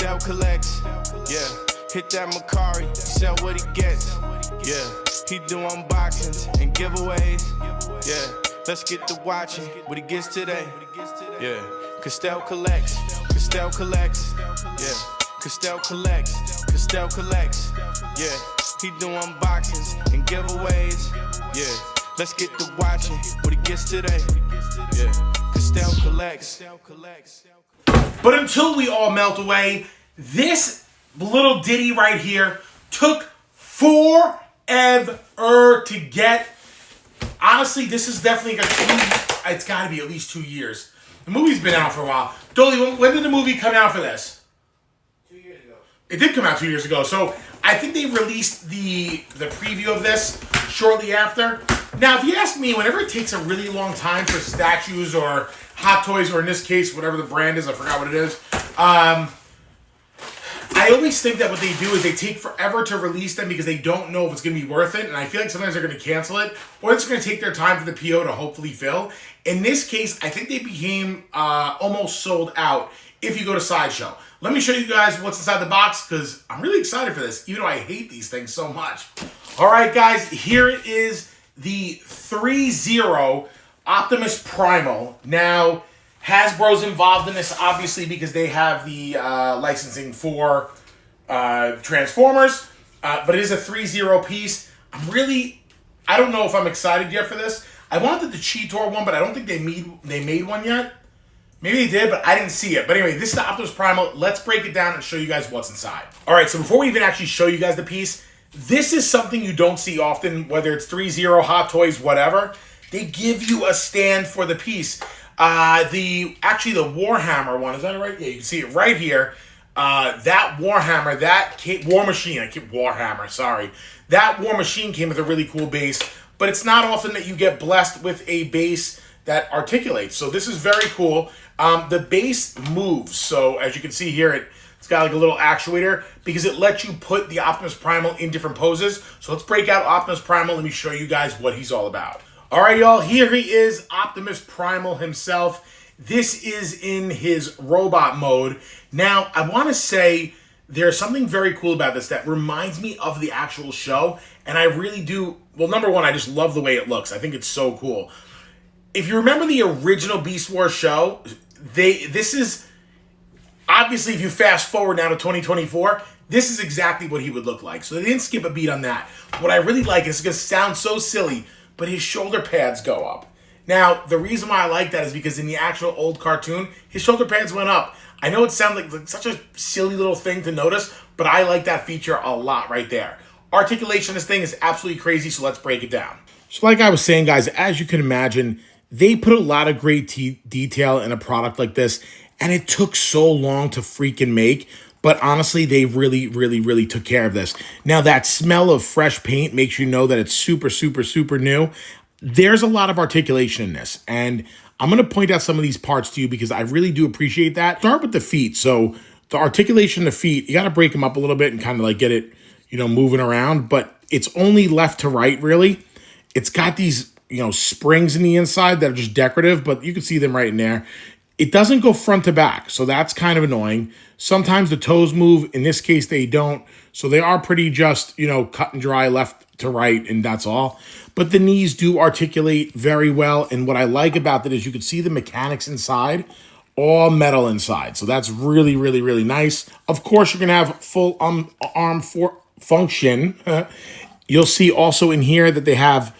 Castell collects, yeah. Hit that Macari, sell what he gets, yeah. He do unboxings and giveaways, yeah. Let's get to watching what he gets today, yeah. Castell collects, Castell collects, yeah. Castell collects, yeah. He do unboxings and giveaways, yeah. Let's get to watching what he gets today, yeah. Castell collects. But until we all melt away, this little ditty right here took forever to get. Honestly, this is definitely it's got to be at least 2 years. The movie's been out for a while. Dolly, when did the movie come out for this? 2 years ago. It did come out 2 years ago. So I think they released the preview of this shortly after. Now, if you ask me, whenever it takes a really long time for statues or Hot Toys, or in this case, whatever the brand is, I forgot what it is, I always think that what they do is they take forever to release them because they don't know if it's going to be worth it, and I feel like sometimes they're going to cancel it, or it's going to take their time for the PO to hopefully fill. In this case, I think they became almost sold out if you go to Sideshow. Let me show you guys what's inside the box, because I'm really excited for this, even though I hate these things so much. All right, guys, here it is, the THREEZERO Optimus Primal. Now, Hasbro's involved in this, obviously, because they have the licensing for Transformers, but it is a THREEZERO piece. I don't know if I'm excited yet for this. I wanted the Cheetor one, but I don't think they made one yet. Maybe they did, but I didn't see it. But anyway, this is the Optimus Primal. Let's break it down and show you guys what's inside. All right, so before we even actually show you guys the piece, this is something you don't see often, whether it's THREEZERO, Hot Toys, whatever. They give you a stand for the piece. The Warhammer one, is that right? Yeah, you can see it right here. That Warhammer, War Machine came with a really cool base, but it's not often that you get blessed with a base that articulates. So this is very cool. The base moves. So as you can see here, it's got like a little actuator because it lets you put the Optimus Primal in different poses. So let's break out Optimus Primal. Let me show you guys what he's all about. All right, y'all, here he is, Optimus Primal himself. This is in his robot mode. Now, I want to say there's something very cool about this that reminds me of the actual show, and I really do. Well, number one, I just love the way it looks. I think it's so cool. If you remember the original Beast Wars show, this is, obviously, if you fast forward now to 2024, this is exactly what he would look like. So they didn't skip a beat on that. What I really like, is it's going to sound so silly, but his shoulder pads go up. Now, the reason why I like that is because in the actual old cartoon, his shoulder pads went up. I know it sounds like such a silly little thing to notice, but I like that feature a lot right there. Articulation of this thing is absolutely crazy, so let's break it down. So like I was saying, guys, as you can imagine, they put a lot of great detail in a product like this, and it took so long to freaking make. But honestly, they really, really, really took care of this. Now, that smell of fresh paint makes you know that it's super, super, super new. There's a lot of articulation in this. And I'm going to point out some of these parts to you because I really do appreciate that. Start with the feet. So the articulation of the feet, you got to break them up a little bit and kind of like get it, moving around. But it's only left to right, really. It's got these, springs in the inside that are just decorative, but you can see them right in there. It doesn't go front to back, so that's kind of annoying. Sometimes the toes move. In this case, they don't. So they are pretty just, cut and dry left to right, and that's all. But the knees do articulate very well. And what I like about that is you can see the mechanics inside, all metal inside. So that's really, really, really nice. Of course, you're going to have full arm function. You'll see also in here that they have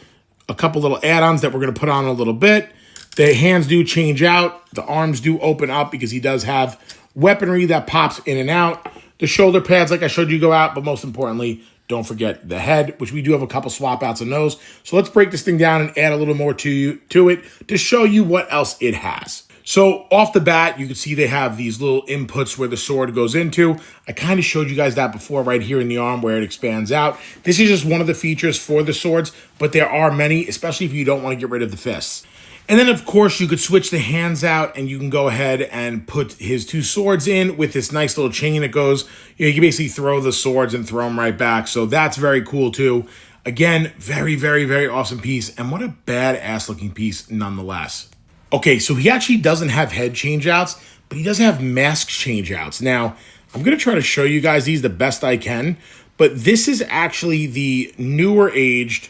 a couple little add-ons that we're going to put on a little bit. The hands do change out. The arms do open up because he does have weaponry that pops in and out. The shoulder pads, like I showed you, go out. But most importantly, don't forget the head, which we do have a couple swap outs on those. So let's break this thing down and add a little more to it to show you what else it has. So off the bat, you can see they have these little inputs where the sword goes into. I kind of showed you guys that before right here in the arm where it expands out. This is just one of the features for the swords, but there are many, especially if you don't want to get rid of the fists. And then, of course, you could switch the hands out and you can go ahead and put his two swords in with this nice little chain that goes. You can basically throw the swords and throw them right back. So that's very cool, too. Again, very, very, very awesome piece. And what a badass looking piece nonetheless. Okay, so he actually doesn't have head changeouts, but he does have mask changeouts. Now, I'm going to try to show you guys these the best I can, but this is actually the newer aged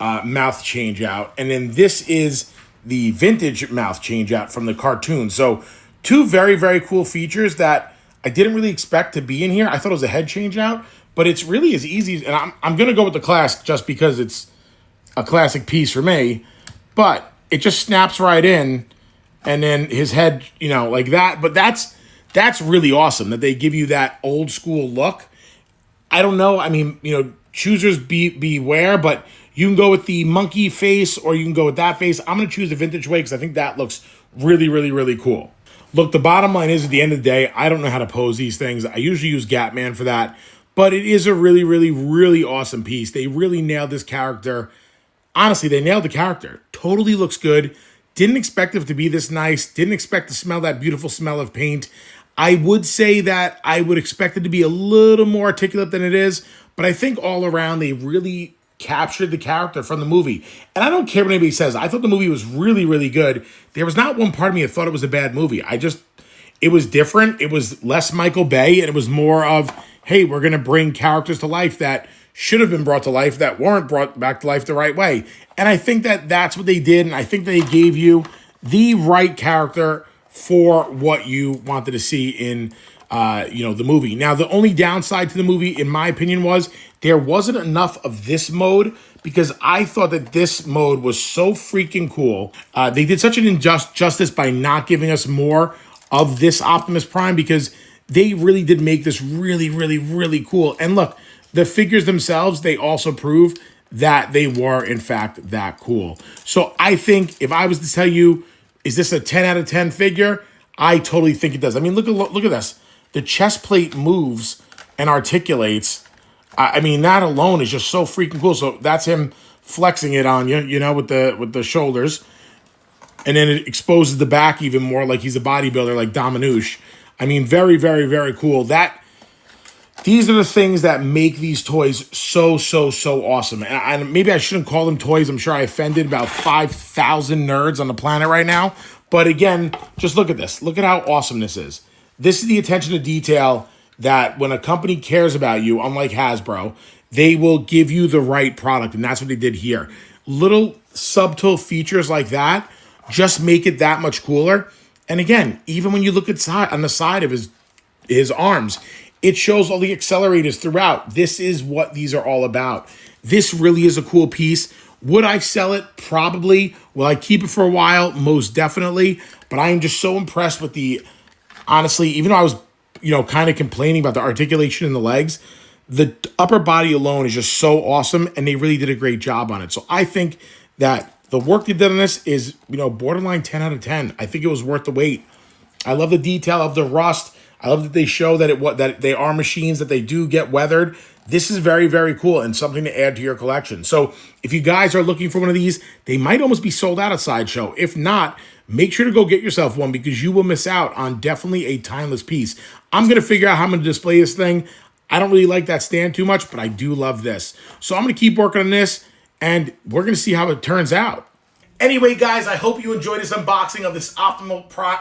mouth change out, and then this is the vintage mouth change out from the cartoon. So two very, very cool features that I didn't really expect to be in here. I thought it was a head change out, but it's really as easy, and I'm going to go with the classic just because it's a classic piece for me, but it just snaps right in, and then his head, you know, like that. But that's really awesome that they give you that old school look. I don't know. I mean, you know, choosers beware, but you can go with the monkey face or you can go with that face. I'm going to choose the vintage way because I think that looks really, really, really cool. Look, the bottom line is at the end of the day, I don't know how to pose these things. I usually use Gatman for that, but it is a really, really, really awesome piece. They really nailed this character. Honestly, they nailed the character. Totally looks good. Didn't expect it to be this nice. Didn't expect to smell that beautiful smell of paint. I would say that I would expect it to be a little more articulate than it is, but I think all around they really captured the character from the movie. And I don't care what anybody says. I thought the movie was really, really good. There was not one part of me that thought it was a bad movie. It was different. It was less Michael Bay, and it was more of, hey, we're going to bring characters to life that should have been brought to life that weren't brought back to life the right way. And I think that that's what they did, and I think they gave you the right character for what you wanted to see in the movie. Now, the only downside to the movie, in my opinion, was there wasn't enough of this mode because I thought that this mode was so freaking cool. They did such an injustice by not giving us more of this Optimus Prime because they really did make this really, really, really cool. And look, the figures themselves, they also prove that they were, in fact, that cool. So I think if I was to tell you, is this a 10 out of 10 figure? I totally think it does. I mean, look at this. The chest plate moves and articulates. I mean, that alone is just so freaking cool. So that's him flexing it on you, you know, with the shoulders. And then it exposes the back even more like he's a bodybuilder like Dominouche. I mean, very, very, very cool. These are the things that make these toys so, so, so awesome. And maybe I shouldn't call them toys. I'm sure I offended about 5,000 nerds on the planet right now. But again, just look at this. Look at how awesome this is. This is the attention to detail that when a company cares about you, unlike Hasbro, they will give you the right product. And that's what they did here. Little subtle features like that just make it that much cooler. And again, even when you look on the side of his arms, it shows all the accelerators throughout. This is what these are all about. This really is a cool piece. Would I sell it? Probably. Will I keep it for a while? Most definitely. But I am just so impressed with honestly, even though I was, kind of complaining about the articulation in the legs, the upper body alone is just so awesome, and they really did a great job on it. So I think that the work they did on this is, borderline 10 out of 10. I think it was worth the wait. I love the detail of the rust. I love that they show that they are machines, that they do get weathered. This is very, very cool and something to add to your collection. So if you guys are looking for one of these, they might almost be sold out at Sideshow. If not, make sure to go get yourself one because you will miss out on definitely a timeless piece. I'm going to figure out how I'm going to display this thing. I don't really like that stand too much, but I do love this. So I'm going to keep working on this, and we're going to see how it turns out. Anyway, guys, I hope you enjoyed this unboxing of this Optimal Prime.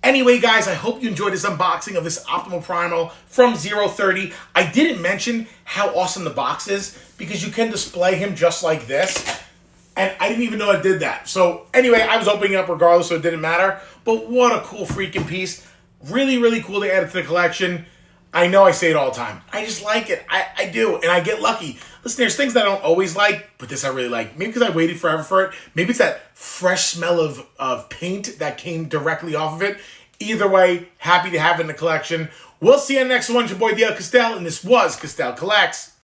Anyway, guys, I hope you enjoyed this unboxing of this Optimal Primal from 030. I didn't mention how awesome the box is because you can display him just like this. And I didn't even know I did that. So anyway, I was opening it up regardless, so it didn't matter. But what a cool freaking piece. Really, really cool to add it to the collection. I know I say it all the time. I just like it. I do. And I get lucky. Listen, there's things that I don't always like, but this I really like. Maybe because I waited forever for it. Maybe it's that fresh smell of paint that came directly off of it. Either way, happy to have it in the collection. We'll see you on the next one. It's your boy, Dale Castell, and this was Castell Collects.